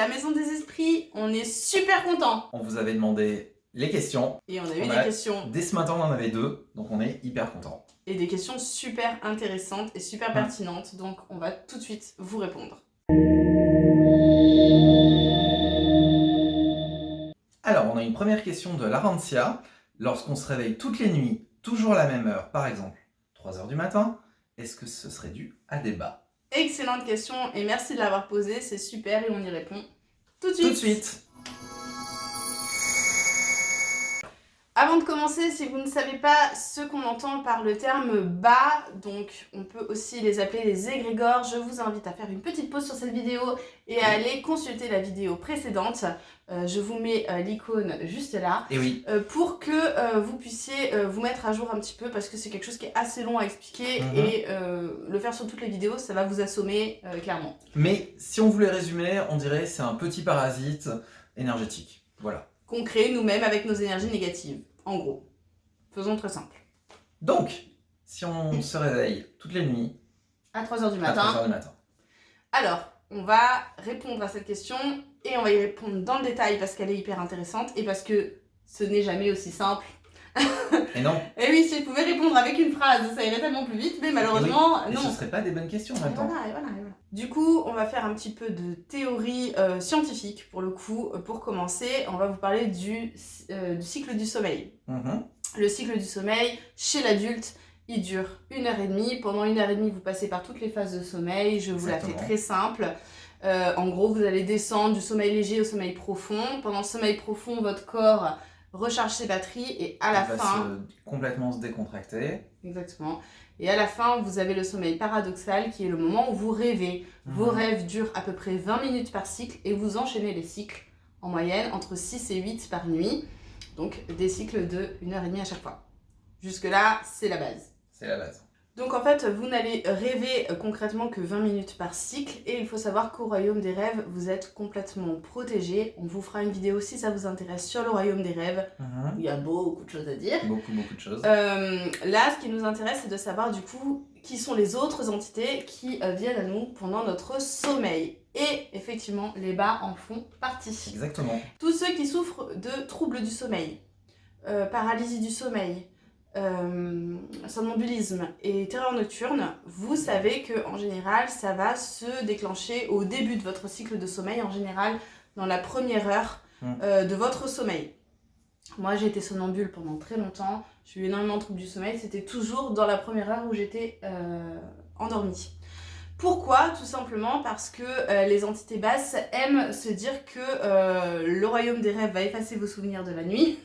la Maison des Esprits. On est super contents. On vous avait demandé les questions. Et on a eu des questions. Dès ce matin, on en avait 2, donc on est hyper contents. Et des questions super intéressantes et super pertinentes. Donc on va tout de suite vous répondre. Alors, on a une première question de Larentia. Lorsqu'on se réveille toutes les nuits, toujours à la même heure, par exemple 3h du matin, est-ce que ce serait dû à des bas? Excellente question et merci de l'avoir posée, c'est super et on y répond tout de suite. Tout de suite. Avant de commencer, si vous ne savez pas ce qu'on entend par le terme bas, donc on peut aussi les appeler les égrégores, je vous invite à faire une petite pause sur cette vidéo et à aller consulter la vidéo précédente. Je vous mets l'icône juste là. Et oui. Pour que vous puissiez vous mettre à jour un petit peu parce que c'est quelque chose qui est assez long à expliquer et le faire sur toutes les vidéos, ça va vous assommer clairement. Mais si on voulait résumer, on dirait c'est un petit parasite énergétique. Voilà. Qu'on crée nous-mêmes avec nos énergies négatives, en gros. Faisons très simple. Donc, si on se réveille toutes les nuits, à 3h du matin. À 3h du matin. Alors, on va répondre à cette question et on va y répondre dans le détail parce qu'elle est hyper intéressante et parce que ce n'est jamais aussi simple. Et non. Et oui, si je pouvais répondre avec une phrase, ça irait tellement plus vite, mais malheureusement, et non. ce ne seraient pas des bonnes questions en même temps. Voilà. Du coup, on va faire un petit peu de théorie scientifique pour le coup. Pour commencer, on va vous parler du cycle du sommeil. Le cycle du sommeil, chez l'adulte, il dure 1h30. Pendant 1h30, vous passez par toutes les phases de sommeil. Je vous la fais très simple. En gros, vous allez descendre du sommeil léger au sommeil profond. Pendant le sommeil profond, votre corps recharge ses batteries et à la fin... complètement se décontracter. Exactement. Et à la fin, vous avez le sommeil paradoxal qui est le moment où vous rêvez. Vos rêves durent à peu près 20 minutes par cycle et vous enchaînez les cycles en moyenne entre 6 et 8 par nuit. Donc des cycles de 1h30 à chaque fois. Jusque-là, c'est la base. C'est la base. Donc en fait, vous n'allez rêver concrètement que 20 minutes par cycle et il faut savoir qu'au royaume des rêves, vous êtes complètement protégé. On vous fera une vidéo si ça vous intéresse sur le royaume des rêves. Il y a beaucoup de choses à dire. Beaucoup de choses. Là, ce qui nous intéresse, c'est de savoir du coup qui sont les autres entités qui viennent à nous pendant notre sommeil. Et effectivement, les bas en font partie. Exactement. Tous ceux qui souffrent de troubles du sommeil, paralysie du sommeil, somnambulisme et terreur nocturne, vous savez que en général ça va se déclencher au début de votre cycle de sommeil, en général dans la première heure de votre sommeil. Moi j'ai été somnambule pendant très longtemps, j'ai eu énormément de troubles du sommeil, c'était toujours dans la première heure où j'étais endormie. Pourquoi? Tout simplement parce que les entités basses aiment se dire que le royaume des rêves va effacer vos souvenirs de la nuit.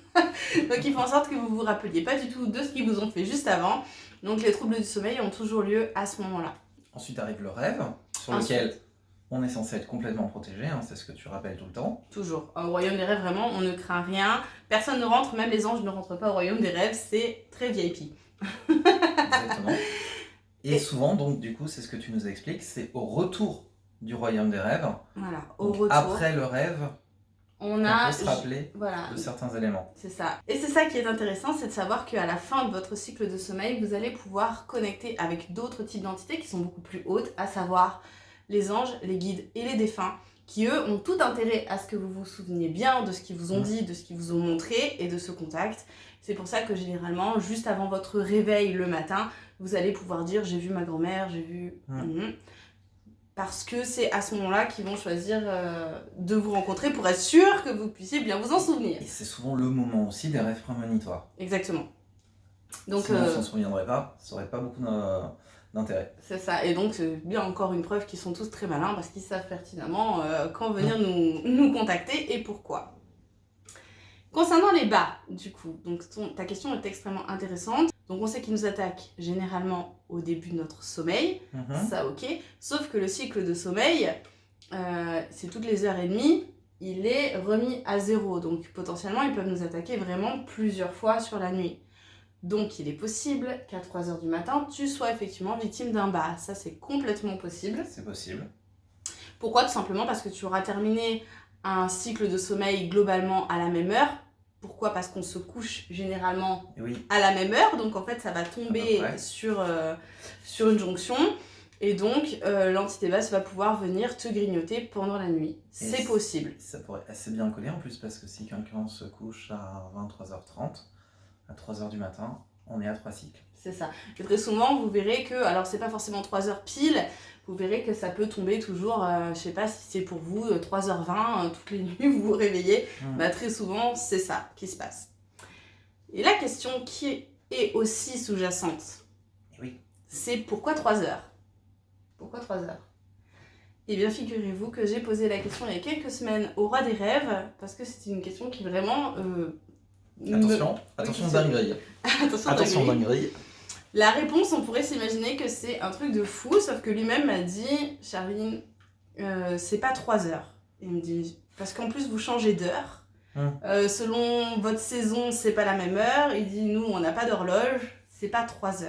Donc ils font en sorte que vous vous rappeliez pas du tout de ce qu'ils vous ont fait juste avant. Donc les troubles du sommeil ont toujours lieu à ce moment-là. Ensuite arrive le rêve, sur lequel on est censé être complètement protégé, c'est ce que tu rappelles tout le temps. Toujours. Au royaume des rêves, vraiment, on ne craint rien. Personne ne rentre, même les anges ne rentrent pas au royaume des rêves, c'est très VIP. Exactement. Et souvent, donc du coup, c'est ce que tu nous expliques, c'est au retour du royaume des rêves. Voilà, au retour. Après le rêve, on peut se rappeler de certains éléments. C'est ça. Et c'est ça qui est intéressant, c'est de savoir qu'à la fin de votre cycle de sommeil, vous allez pouvoir connecter avec d'autres types d'entités qui sont beaucoup plus hautes, à savoir les anges, les guides et les défunts, qui eux ont tout intérêt à ce que vous vous souveniez bien de ce qu'ils vous ont dit, de ce qu'ils vous ont montré et de ce contact. C'est pour ça que généralement, juste avant votre réveil le matin, vous allez pouvoir dire « j'ai vu ma grand-mère, j'ai vu... Parce que c'est à ce moment-là qu'ils vont choisir de vous rencontrer pour être sûr que vous puissiez bien vous en souvenir. Et c'est souvent le moment aussi des rêves prémonitoires. Exactement. Donc, sinon on s'en souviendrait pas, ça n'aurait pas beaucoup d'intérêt. C'est ça, et donc c'est bien encore une preuve qu'ils sont tous très malins parce qu'ils savent pertinemment quand venir nous contacter et pourquoi. Concernant les bas, du coup, donc ta question est extrêmement intéressante. Donc on sait qu'ils nous attaquent généralement au début de notre sommeil, ça ok. Sauf que le cycle de sommeil, c'est toutes les 1h30, il est remis à 0. Donc potentiellement, ils peuvent nous attaquer vraiment plusieurs fois sur la nuit. Donc il est possible qu'à 3h du matin, tu sois effectivement victime d'un bas. Ça c'est complètement possible. C'est possible. Pourquoi? Tout simplement parce que tu auras terminé un cycle de sommeil globalement à la même heure. Pourquoi? Parce qu'on se couche généralement à la même heure, donc en fait ça va tomber sur une jonction. Et donc, l'entité basse va pouvoir venir te grignoter pendant la nuit. C'est possible. Ça pourrait assez bien coller en plus, parce que si quelqu'un se couche à 23h30, à 3h du matin, on est à 3 cycles. C'est ça. Et très souvent, vous verrez que, alors c'est pas forcément 3h pile, vous verrez que ça peut tomber toujours, je sais pas si c'est pour vous, 3h20, toutes les nuits, vous vous réveillez. Bah, très souvent, c'est ça qui se passe. Et la question qui est aussi sous-jacente, oui, c'est pourquoi 3h? Pourquoi 3h? Eh bien, figurez-vous que j'ai posé la question il y a quelques semaines au Roi des Rêves, parce que c'est une question qui vraiment... Attention dinguerie. Attention dinguerie. La réponse, on pourrait s'imaginer que c'est un truc de fou, sauf que lui-même m'a dit, Charline, c'est pas 3h. Il me dit, parce qu'en plus vous changez d'heure. Selon votre saison, c'est pas la même heure. Il dit, nous, on n'a pas d'horloge, c'est pas 3h.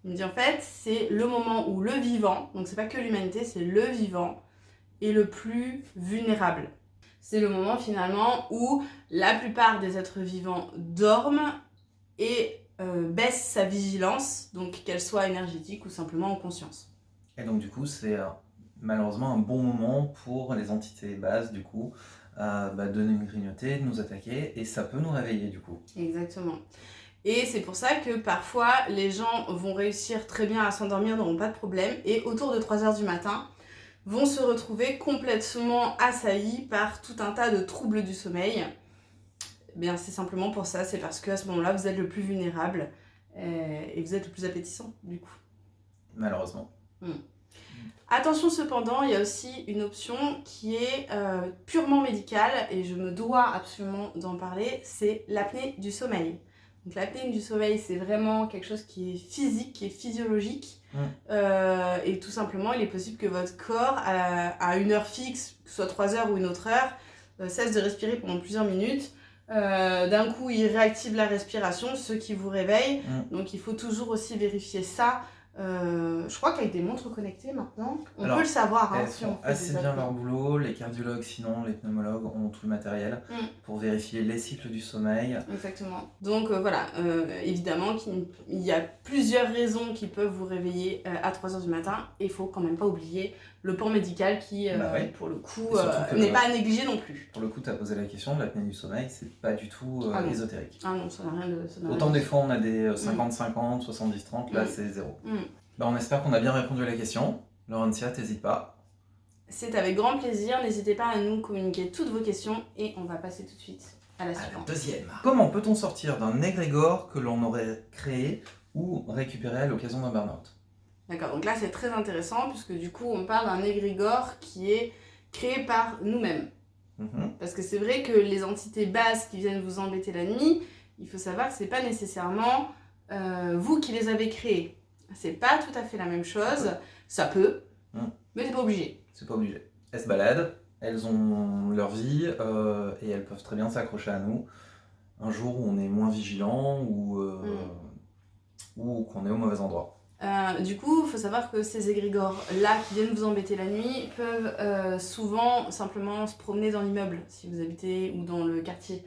Il me dit, en fait, c'est le moment où le vivant, donc c'est pas que l'humanité, c'est le vivant, est le plus vulnérable. C'est le moment finalement où la plupart des êtres vivants dorment et baissent sa vigilance, donc qu'elle soit énergétique ou simplement en conscience. Et donc du coup, c'est malheureusement un bon moment pour les entités basses, du coup, de nous grignoter, de nous attaquer, et ça peut nous réveiller du coup. Exactement. Et c'est pour ça que parfois, les gens vont réussir très bien à s'endormir, n'auront pas de problème, et autour de 3h du matin, vont se retrouver complètement assaillis par tout un tas de troubles du sommeil. Eh bien, c'est simplement pour ça, c'est parce qu'à ce moment-là, vous êtes le plus vulnérable et vous êtes le plus appétissant, du coup. Malheureusement. Attention cependant, il y a aussi une option qui est purement médicale, et je me dois absolument d'en parler, c'est l'apnée du sommeil. Donc l'apnée du sommeil, c'est vraiment quelque chose qui est physique, qui est physiologique. Et tout simplement, il est possible que votre corps, à une heure fixe, que ce soit 3h ou une autre heure, cesse de respirer pendant plusieurs minutes. D'un coup, il réactive la respiration, ce qui vous réveille. Donc il faut toujours aussi vérifier ça. Je crois qu'avec des montres connectées maintenant, on peut le savoir. Elles font assez bien leur boulot. Les cardiologues, sinon les pneumologues ont tout le matériel pour vérifier les cycles du sommeil. Exactement. Donc voilà, évidemment qu'il y a plusieurs raisons qui peuvent vous réveiller à 3h du matin. Et il faut quand même pas oublier le pan médical qui, pour le coup, n'est pas à négliger non plus. Pour le coup, tu as posé la question, l'apnée du sommeil, c'est pas du tout ésotérique. Ah non, ça n'a rien de... Autant des fois on a des 50-50, 70-30, là c'est 0. On espère qu'on a bien répondu à la question. Laurentia, t'hésites pas. C'est avec grand plaisir, n'hésitez pas à nous communiquer toutes vos questions et on va passer tout de suite à la suivante. Deuxième. Comment peut-on sortir d'un égrégore que l'on aurait créé ou récupéré à l'occasion d'un burn-out? D'accord, donc là c'est très intéressant puisque du coup on parle d'un égrégore qui est créé par nous-mêmes. Parce que c'est vrai que les entités basses qui viennent vous embêter la nuit, il faut savoir que c'est pas nécessairement vous qui les avez créées. C'est pas tout à fait la même chose, ça peut, mais c'est pas obligé. C'est pas obligé. Elles se baladent, elles ont leur vie et elles peuvent très bien s'accrocher à nous un jour où on est moins vigilant ou qu'on est au mauvais endroit. Du coup, il faut savoir que ces égrégores-là qui viennent vous embêter la nuit peuvent souvent simplement se promener dans l'immeuble si vous habitez ou dans le quartier.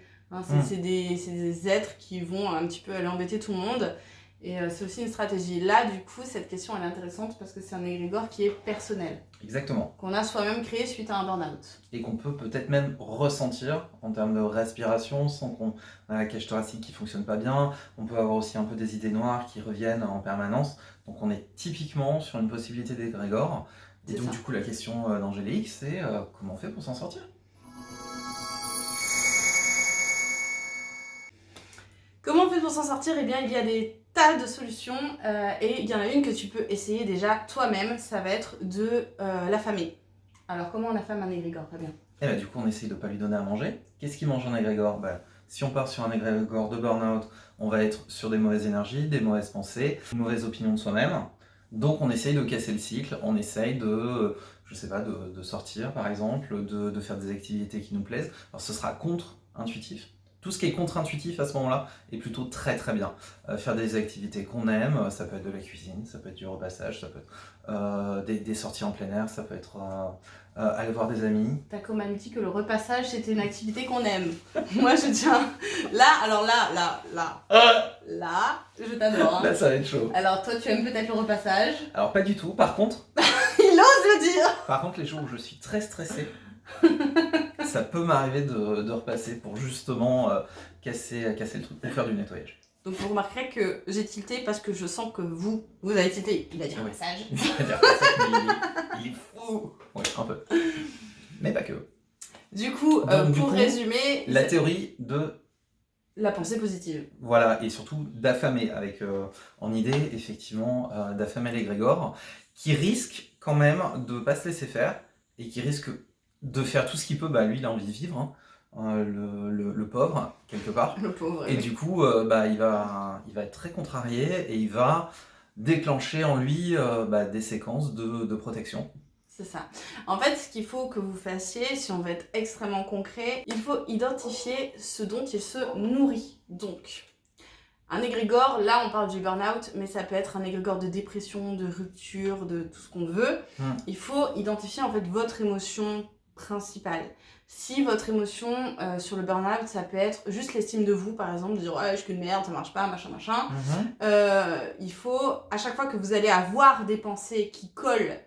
C'est des êtres qui vont un petit peu aller embêter tout le monde. Et c'est aussi une stratégie. Là, du coup, cette question elle est intéressante parce que c'est un égrégore qui est personnel. Exactement. Qu'on a soi-même créé suite à un burn-out. Et qu'on peut peut-être même ressentir en termes de respiration sans qu'on a la cage thoracique qui fonctionne pas bien. On peut avoir aussi un peu des idées noires qui reviennent en permanence. Donc on est typiquement sur une possibilité d'égrégore. Et donc du coup, la question d'Angélique, c'est comment on fait pour s'en sortir ? Comment on fait pour s'en sortir ? Eh bien, il y a des tas de solutions et il y en a une que tu peux essayer déjà toi-même, ça va être de l'affamer. Alors, comment on affame un égrégore ? Très bien. Et du coup, on essaye de ne pas lui donner à manger. Qu'est-ce qui mange un égrégore ? Si on part sur un égrégore de burn-out, on va être sur des mauvaises énergies, des mauvaises pensées, une mauvaise opinion de soi-même. Donc, on essaye de casser le cycle, on essaye de sortir, par exemple, de faire des activités qui nous plaisent. Alors, ce sera contre-intuitif. Tout ce qui est contre-intuitif à ce moment-là est plutôt très très bien. Faire des activités qu'on aime, ça peut être de la cuisine, ça peut être du repassage, ça peut être des sorties en plein air, ça peut être aller voir des amis. T'as quand même dit que le repassage c'était une activité qu'on aime. Moi je tiens. Là, je t'adore. Hein. Là ça va être chaud. Alors toi tu aimes peut-être le repassage. Alors pas du tout, par contre. Il ose le dire. Par contre les jours où je suis très stressé, ça peut m'arriver de repasser pour justement casser le truc, pour faire du nettoyage. Donc vous remarquerez que j'ai tilté parce que je sens que vous avez tilté. Il a dit repassage. Il a dit repassage, mais il est fou. Oui, un peu. Mais pas que. Du coup, pour résumer... La théorie de... La pensée positive. Voilà, et surtout d'affamer, avec en idée, effectivement, d'affamer l'égrégore, qui risque quand même de ne pas se laisser faire, et qui risque de faire tout ce qu'il peut. Bah, lui, il a envie de vivre, hein, le pauvre, quelque part. Le pauvre. Et du coup, il va être très contrarié, et il va déclencher en lui des séquences de protection. C'est ça. En fait, ce qu'il faut que vous fassiez, si on veut être extrêmement concret, il faut identifier ce dont il se nourrit. Donc, un égrégore, là on parle du burn-out, mais ça peut être un égrégore de dépression, de rupture, de tout ce qu'on veut. Il faut identifier en fait votre émotion principale. Si votre émotion sur le burn-out, ça peut être juste l'estime de vous, par exemple, de dire ouais, je suis qu'une merde, ça marche pas, machin. Il faut, à chaque fois que vous allez avoir des pensées qui collent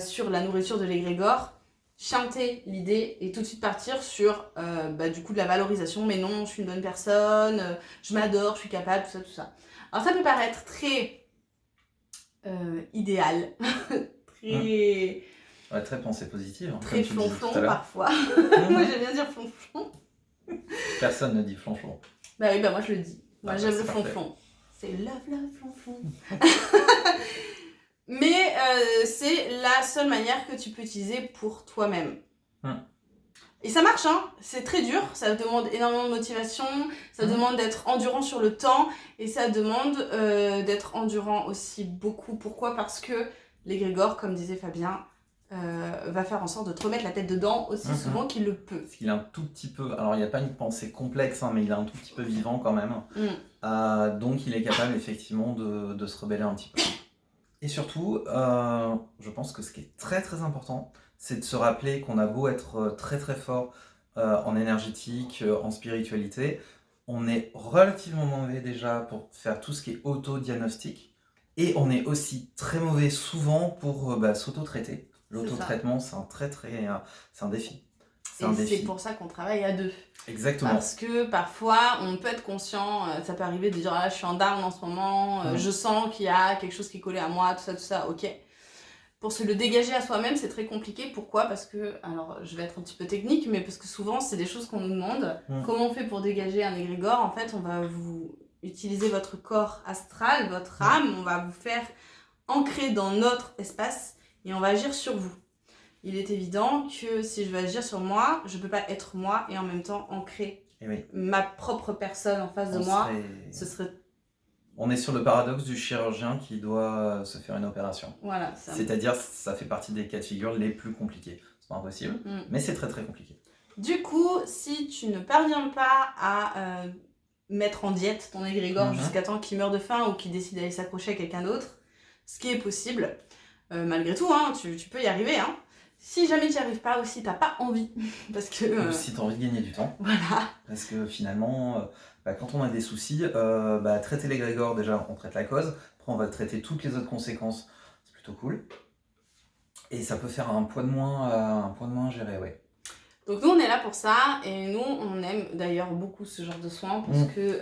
sur la nourriture de l'égrégore, chanter l'idée et tout de suite partir sur du coup de la valorisation. Mais non, je suis une bonne personne, je m'adore, je suis capable, tout ça. Alors ça peut paraître très idéal, très... Ouais, très pensée positive. Hein, très flonflon parfois. Moi j'aime bien dire flonflon. Personne ne dit flonflon. Bah oui, moi je le dis. Moi j'aime le flonflon. C'est love, flonflon. Mais c'est la seule manière que tu peux utiliser pour toi-même. Et ça marche, hein. C'est très dur, ça demande énormément de motivation, ça demande d'être endurant sur le temps, et ça demande d'être endurant aussi beaucoup. Pourquoi ? Parce que l'égrégore, comme disait Fabien, va faire en sorte de te remettre la tête dedans aussi souvent qu'il le peut. Parce qu'il est un tout petit peu... Alors il n'y a pas une pensée complexe, hein, mais il est un tout petit peu vivant quand même. Donc il est capable effectivement de se rebeller un petit peu. Et surtout, je pense que ce qui est très très important, c'est de se rappeler qu'on a beau être très très fort en énergétique, en spiritualité, on est relativement mauvais déjà pour faire tout ce qui est auto-diagnostic, et on est aussi très mauvais souvent pour s'auto-traiter. L'auto-traitement, c'est un défi. C'est pour ça qu'on travaille à deux. Exactement. Parce que parfois, on peut être conscient, ça peut arriver de dire ah, je suis en down en ce moment, je sens qu'il y a quelque chose qui est collé à moi, tout ça, ok. Pour se le dégager à soi-même, c'est très compliqué. Pourquoi ? Parce que, alors je vais être un petit peu technique, mais parce que souvent, c'est des choses qu'on nous demande. Comment on fait pour dégager un égrégore ? En fait, on va vous utiliser votre corps astral, votre âme, on va vous faire ancrer dans notre espace et on va agir sur vous. Il est évident que si je veux agir sur moi, je ne peux pas être moi et en même temps ancrer ma propre personne en face de moi. Ce serait... On est sur le paradoxe du chirurgien qui doit se faire une opération. Voilà. C'est-à-dire, ça fait partie des cas de figure les plus compliqués. C'est pas impossible, mais c'est très très compliqué. Du coup, si tu ne parviens pas à mettre en diète ton égrégore jusqu'à temps qu'il meure de faim ou qu'il décide d'aller s'accrocher à quelqu'un d'autre, ce qui est possible, malgré tout, hein, tu peux y arriver, hein. Si jamais tu n'y arrives pas aussi, t'as pas envie. Parce que, ou si tu as envie de gagner du temps. Voilà. Parce que finalement, quand on a des soucis, traiter l'égrégore, déjà, on traite la cause. Après, on va traiter toutes les autres conséquences. C'est plutôt cool. Et ça peut faire un poids de moins à gérer, ouais. Donc nous, on est là pour ça. Et nous, on aime d'ailleurs beaucoup ce genre de soins. Parce que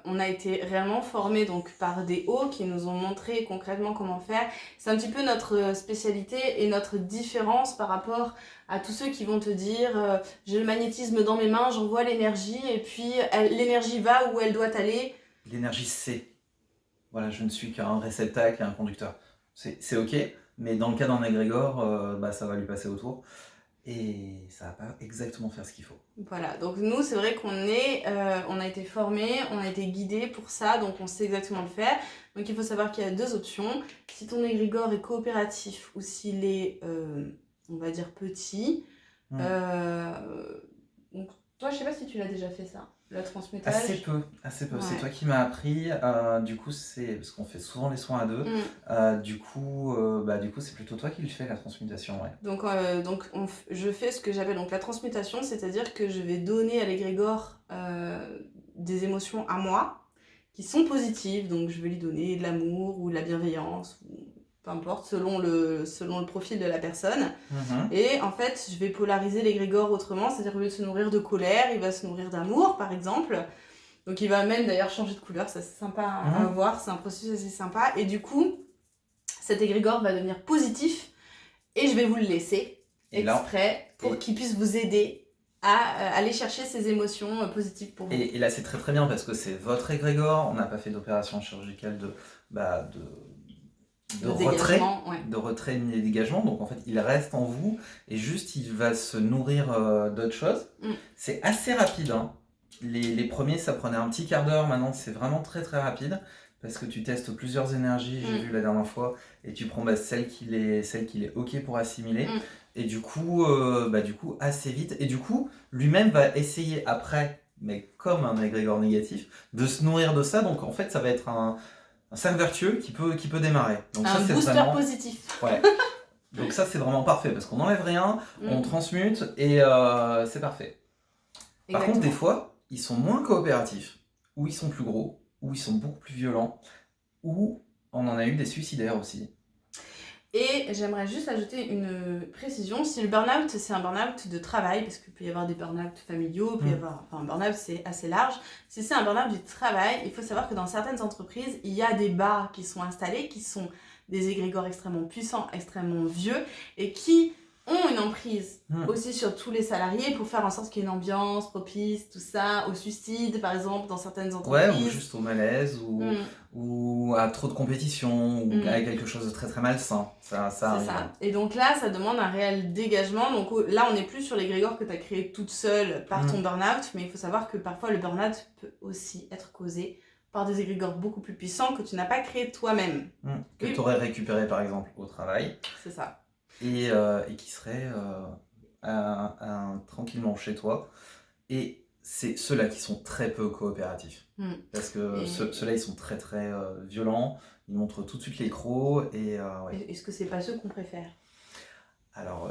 on a été réellement formés donc, par des hauts qui nous ont montré concrètement comment faire. C'est un petit peu notre spécialité et notre différence par rapport à tous ceux qui vont te dire j'ai le magnétisme dans mes mains, j'envoie l'énergie et puis l'énergie va où elle doit aller. L'énergie, c'est... Voilà, je ne suis qu'un réceptacle et un conducteur. C'est ok, mais dans le cas d'un égrégore, ça va lui passer autour. Et ça va pas exactement faire ce qu'il faut. Voilà, donc nous c'est vrai qu'on on a été formés, on a été guidés pour ça, donc on sait exactement le faire. Donc il faut savoir qu'il y a deux options. Si ton égrégore est coopératif ou s'il est, on va dire, petit, donc, Toi, je sais pas si tu l'as déjà fait ça, la transmutage. Assez peu. Ouais. C'est toi qui m'as appris. Du coup, c'est parce qu'on fait souvent les soins à deux. Du coup, c'est plutôt toi qui le fais la transmutation, ouais. Donc, je fais ce que j'appelle donc la transmutation, c'est-à-dire que je vais donner à l'égrégore des émotions à moi qui sont positives. Donc, je vais lui donner de l'amour ou de la bienveillance, ou peu importe, selon le profil de la personne. Et en fait, je vais polariser l'égrégore autrement, c'est-à-dire qu'au lieu de se nourrir de colère, il va se nourrir d'amour, par exemple. Donc, il va même d'ailleurs changer de couleur, ça c'est sympa à voir, c'est un processus assez sympa. Et du coup, cet égrégore va devenir positif. Et je vais vous le laisser exprès pour qu'il puisse vous aider à aller chercher ces émotions positives pour vous. Et là, c'est très très bien parce que c'est votre égrégore. On n'a pas fait d'opération chirurgicale de retrait ni de dégagement. Donc en fait, il reste en vous et juste il va se nourrir d'autres choses. C'est assez rapide. Hein. Les premiers, ça prenait un petit quart d'heure. Maintenant, c'est vraiment très très rapide. Parce que tu testes plusieurs énergies, j'ai vu la dernière fois, et tu prends celle qu'il est OK pour assimiler. Et du coup, assez vite. Et du coup, lui-même va essayer après, mais comme un égrégore négatif, de se nourrir de ça. Donc en fait, ça va être un cercle vertueux qui peut démarrer. Donc, un ça, booster vraiment positif. Ouais. Donc ça, c'est vraiment parfait, parce qu'on n'enlève rien, on transmute, et c'est parfait. Exactement. Par contre, des fois, ils sont moins coopératifs, ou ils sont plus gros, ou ils sont beaucoup plus violents, ou on en a eu des suicidaires aussi. Et j'aimerais juste ajouter une précision, si le burn-out c'est un burn-out de travail, parce qu'il peut y avoir des burn-out familiaux, il peut y avoir, un burn-out c'est assez large, si c'est un burn-out du travail, il faut savoir que dans certaines entreprises, il y a des bas qui sont installés, qui sont des égrégores extrêmement puissants, extrêmement vieux, et qui ont une emprise aussi sur tous les salariés pour faire en sorte qu'il y ait une ambiance propice, tout ça, au suicide par exemple dans certaines entreprises. Ouais, ou juste au malaise, ou à trop de compétition, ou à quelque chose de très très malsain. Ça arrive. C'est ça. Et donc là, ça demande un réel dégagement. Donc là, on n'est plus sur l'égrégore que tu as créé toute seule par ton burn-out, mais il faut savoir que parfois le burn-out peut aussi être causé par des égrégores beaucoup plus puissants que tu n'as pas créé toi-même. Que tu aurais récupéré par exemple au travail. C'est ça. Et qui serait tranquillement chez toi. Et c'est ceux-là qui sont très peu coopératifs. Parce que ceux-là, ils sont très très violents, ils montrent tout de suite les crocs. Et, Est-ce que c'est pas ceux qu'on préfère? Alors,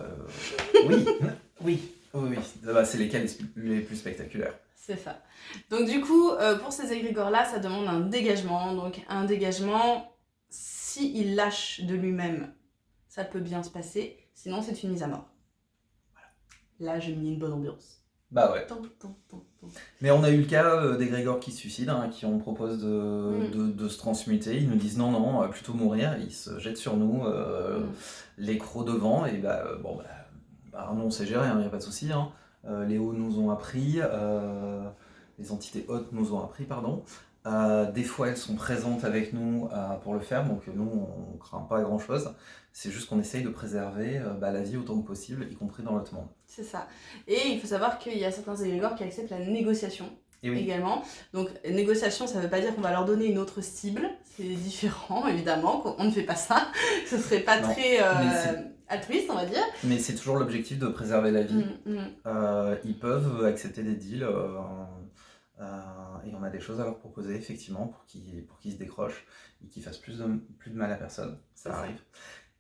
oui. C'est les cas les plus spectaculaires. C'est ça. Donc du coup, pour ces égrégores-là, ça demande un dégagement. Donc un dégagement, s'il lâche de lui-même, ça peut bien se passer. Sinon, c'est une mise à mort. Voilà. Là, j'ai mis une bonne ambiance. Bah ouais. Mais on a eu le cas d'égrégores qui se suicident, qui on propose de se transmuter. Ils nous disent non, plutôt mourir. Ils se jettent sur nous, les crocs devant. Et nous on sait gérer, il n'y a pas de souci. Les hauts nous ont appris, les entités hautes nous ont appris, pardon. Des fois, elles sont présentes avec nous pour le faire, donc nous, on ne craint pas grand-chose. C'est juste qu'on essaye de préserver la vie autant que possible, y compris dans notre monde. C'est ça. Et il faut savoir qu'il y a certains égrégores qui acceptent la négociation également. Donc, négociation, ça ne veut pas dire qu'on va leur donner une autre cible. C'est différent, évidemment. On ne fait pas ça. Ce ne serait pas très altruiste, on va dire. Mais c'est toujours l'objectif de préserver la vie. Ils peuvent accepter des deals. Et on a des choses à leur proposer, effectivement, pour qu'ils se décrochent et qu'ils fassent plus de mal à personne. Ça arrive.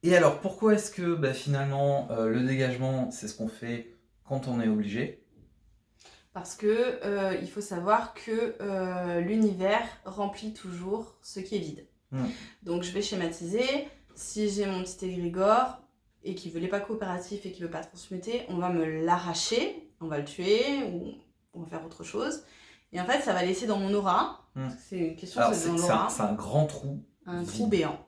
Et alors, pourquoi est-ce que finalement, le dégagement, c'est ce qu'on fait quand on est obligé? Parce que il faut savoir que l'univers remplit toujours ce qui est vide. Donc, je vais schématiser. Si j'ai mon petit égrégore et qu'il ne veut pas coopératif et qu'il ne veut pas transmuter, on va me l'arracher, on va le tuer ou on va faire autre chose. Et en fait, ça va laisser dans mon aura. C'est une question c'est dans l'aura. C'est un grand trou. Un trou béant.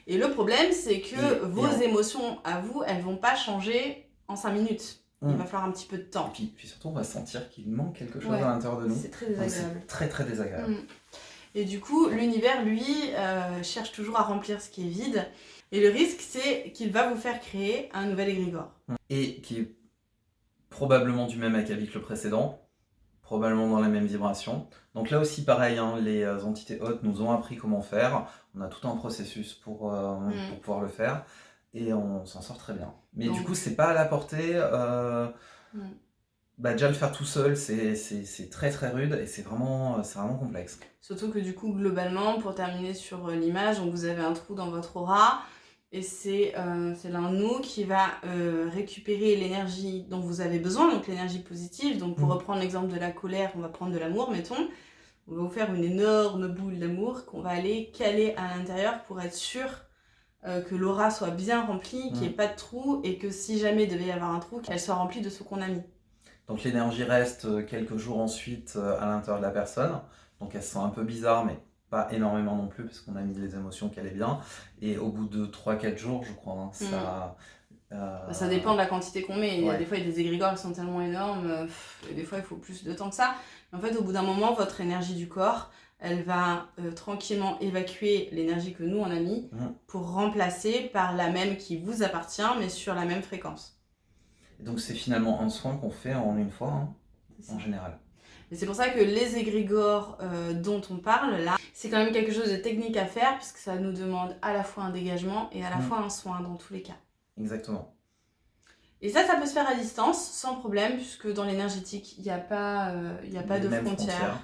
Et le problème, c'est que vos émotions à vous, elles vont pas changer en 5 minutes. Il va falloir un petit peu de temps. Et puis surtout, on va sentir qu'il manque quelque chose à l'intérieur de nous. C'est très désagréable. C'est très très désagréable. Et du coup, l'univers, lui, cherche toujours à remplir ce qui est vide. Et le risque, c'est qu'il va vous faire créer un nouvel égrégore. Et qui est probablement du même acabit que le précédent. Probablement dans la même vibration. Donc là aussi pareil, les entités hautes nous ont appris comment faire. On a tout un processus pour pouvoir le faire. Et on s'en sort très bien. Mais du coup, c'est pas à la portée déjà le faire tout seul, c'est très très rude et c'est vraiment complexe. Surtout que du coup, globalement, pour terminer sur l'image, donc vous avez un trou dans votre aura et c'est l'un de nous qui va récupérer l'énergie dont vous avez besoin, donc l'énergie positive. Donc pour reprendre l'exemple de la colère, on va prendre de l'amour, mettons. On va vous faire une énorme boule d'amour qu'on va aller caler à l'intérieur pour être sûr que l'aura soit bien remplie, qu'il n'y ait pas de trou et que si jamais il devait y avoir un trou, qu'elle soit remplie de ce qu'on a mis. Donc l'énergie reste quelques jours ensuite à l'intérieur de la personne. Donc elle se sent un peu bizarre, mais pas énormément non plus, parce qu'on a mis les émotions qu'elle est bien. Et au bout de 3-4 jours, je crois, hein, ça dépend de la quantité qu'on met. Ouais. Des fois, il y a des égrégores qui sont tellement énormes, et des fois, il faut plus de temps que ça. En fait, au bout d'un moment, votre énergie du corps, elle va tranquillement évacuer l'énergie que nous, on a mis pour remplacer par la même qui vous appartient, mais sur la même fréquence. Et donc, c'est finalement un soin qu'on fait en une fois, hein, en général. Et c'est pour ça que les égrégores dont on parle là, c'est quand même quelque chose de technique à faire, puisque ça nous demande à la fois un dégagement et à la fois un soin dans tous les cas. Exactement. Et ça peut se faire à distance, sans problème, puisque dans l'énergétique, il n'y a pas de frontières.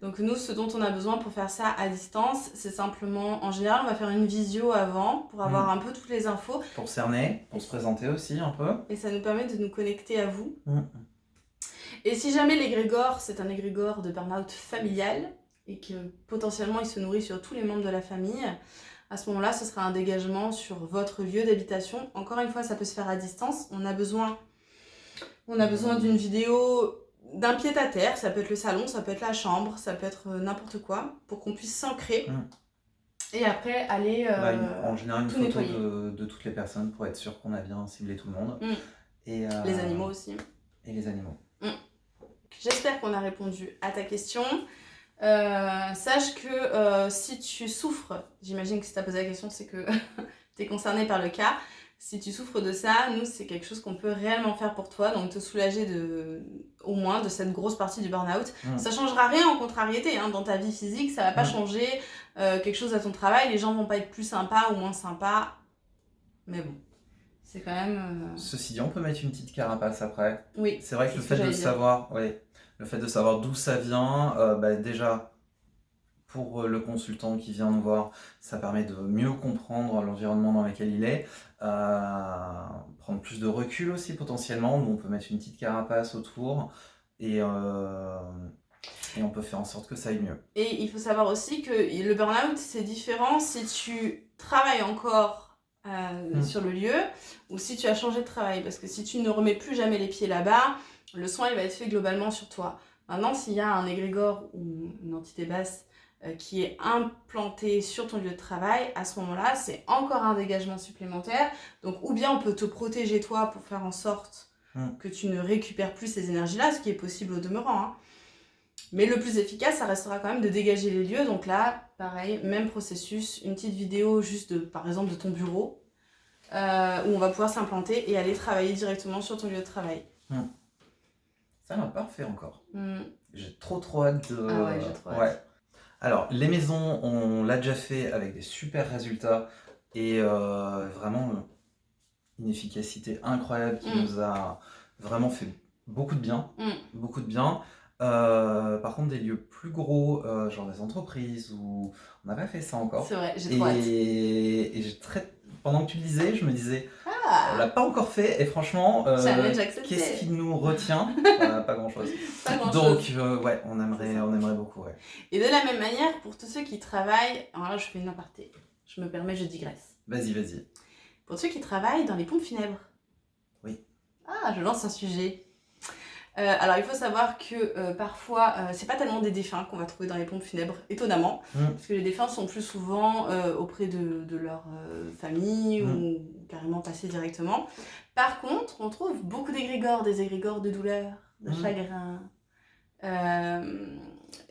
Donc nous, ce dont on a besoin pour faire ça à distance, c'est simplement, en général, on va faire une visio avant, pour avoir un peu toutes les infos. Pour cerner, pour se présenter aussi un peu. Et ça nous permet de nous connecter à vous. Et si jamais l'égrégore, c'est un égrégore de burn-out familial, et que potentiellement il se nourrit sur tous les membres de la famille, à ce moment-là, ce sera un dégagement sur votre lieu d'habitation. Encore une fois, ça peut se faire à distance. On a besoin d'une vidéo d'un pied-à-terre. Ça peut être le salon, ça peut être la chambre, ça peut être n'importe quoi, pour qu'on puisse s'ancrer. Et après, aller en général, une photo nettoyer. De toutes les personnes pour être sûr qu'on a bien ciblé tout le monde. Et, les animaux aussi. Et les animaux. J'espère qu'on a répondu à ta question. Sache que si tu souffres, j'imagine que si tu as posé la question, c'est que tu es concerné par le cas. Si tu souffres de ça, nous, c'est quelque chose qu'on peut réellement faire pour toi, donc te soulager au moins de cette grosse partie du burn-out. Ça changera rien en contrariété, hein, dans ta vie physique, ça va pas changer quelque chose à ton travail, les gens vont pas être plus sympas ou moins sympas, mais bon, c'est quand même... Ceci dit, on peut mettre une petite carapace après. Oui. C'est vrai que le fait de savoir, le fait de savoir d'où ça vient, déjà, pour le consultant qui vient nous voir, ça permet de mieux comprendre l'environnement dans lequel il est, prendre plus de recul aussi potentiellement. Nous, on peut mettre une petite carapace autour et on peut faire en sorte que ça aille mieux. Et il faut savoir aussi que le burn-out, c'est différent si tu travailles encore sur le lieu ou si tu as changé de travail. Parce que si tu ne remets plus jamais les pieds là-bas, le soin il va être fait globalement sur toi. Maintenant, s'il y a un égrégore ou une entité basse qui est implanté sur ton lieu de travail, à ce moment-là, c'est encore un dégagement supplémentaire. Donc, ou bien on peut te protéger toi pour faire en sorte que tu ne récupères plus ces énergies-là, ce qui est possible au demeurant. Hein. Mais le plus efficace, ça restera quand même de dégager les lieux. Donc là, pareil, même processus, une petite vidéo juste, par exemple, de ton bureau, où on va pouvoir s'implanter et aller travailler directement sur ton lieu de travail. Ça m'a pas refait encore. J'ai trop hâte de... Ah ouais, j'ai trop hâte. Alors, les maisons, on l'a déjà fait avec des super résultats et vraiment une efficacité incroyable qui nous a vraiment fait beaucoup de bien. Beaucoup de bien. Par contre, des lieux plus gros, genre des entreprises, où on n'a pas fait ça encore. C'est vrai, j'ai trop hâte. Et pendant que tu le disais, je me disais, on l'a pas encore fait, et franchement, qu'est-ce qui nous retient? Pas grand-chose. Donc, on aimerait beaucoup. Ouais. Et de la même manière, pour tous ceux qui travaillent, alors là, je fais une aparté, je me permets, je digresse. Vas-y. Pour ceux qui travaillent dans les pompes funèbres. Oui. Ah, je lance un sujet. Alors il faut savoir que parfois c'est pas tellement des défunts qu'on va trouver dans les pompes funèbres, étonnamment, parce que les défunts sont plus souvent auprès de leur famille ou carrément passés directement. Par contre, on trouve beaucoup d'égrégores, des égrégores de douleur, de chagrin.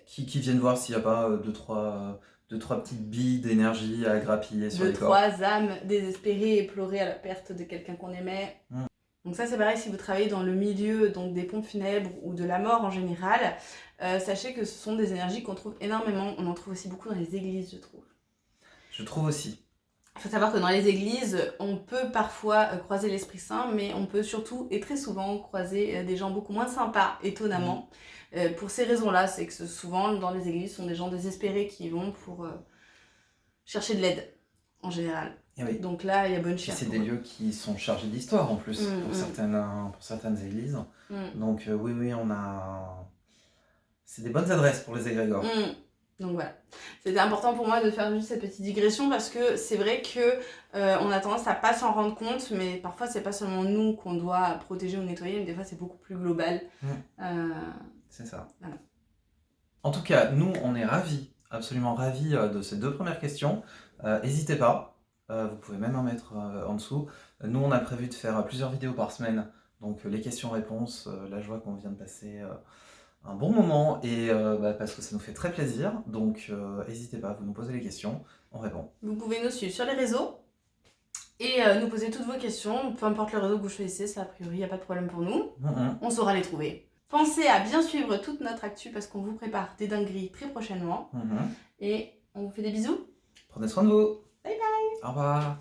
Qui viennent voir s'il n'y a pas deux, trois petites billes d'énergie à grappiller sur les corps. 2-3 âmes désespérées et pleurées à la perte de quelqu'un qu'on aimait. Donc ça c'est pareil, si vous travaillez dans le milieu donc des pompes funèbres ou de la mort en général, sachez que ce sont des énergies qu'on trouve énormément. On en trouve aussi beaucoup dans les églises, je trouve. Je trouve aussi. Il faut savoir que dans les églises, on peut parfois croiser l'Esprit Saint, mais on peut surtout et très souvent croiser des gens beaucoup moins sympas, étonnamment. Pour ces raisons-là, c'est que souvent dans les églises, ce sont des gens désespérés qui vont pour chercher de l'aide, en général. Oui. Donc là, il y a bonne chance. C'est des lieux qui sont chargés d'histoire en plus pour certaines églises. Donc oui, on a... C'est des bonnes adresses pour les égrégores. Donc voilà, c'était important pour moi de faire juste cette petite digression parce que c'est vrai que on a tendance à pas s'en rendre compte, mais parfois c'est pas seulement nous qu'on doit protéger ou nettoyer, mais des fois c'est beaucoup plus global. C'est ça. Voilà. En tout cas, nous on est ravis, absolument ravis de ces 2 premières questions. N'hésitez pas, vous pouvez même en mettre en dessous. Nous on a prévu de faire plusieurs vidéos par semaine, donc les questions-réponses, là je vois qu'on vient de passer... un bon moment et parce que ça nous fait très plaisir, donc n'hésitez pas, vous nous posez les questions, on répond. Vous pouvez nous suivre sur les réseaux et nous poser toutes vos questions, peu importe le réseau que vous choisissez, ça a priori il n'y a pas de problème pour nous, on saura les trouver. Pensez à bien suivre toute notre actu parce qu'on vous prépare des dingueries très prochainement et on vous fait des bisous. Prenez soin de vous. Bye bye. Au revoir.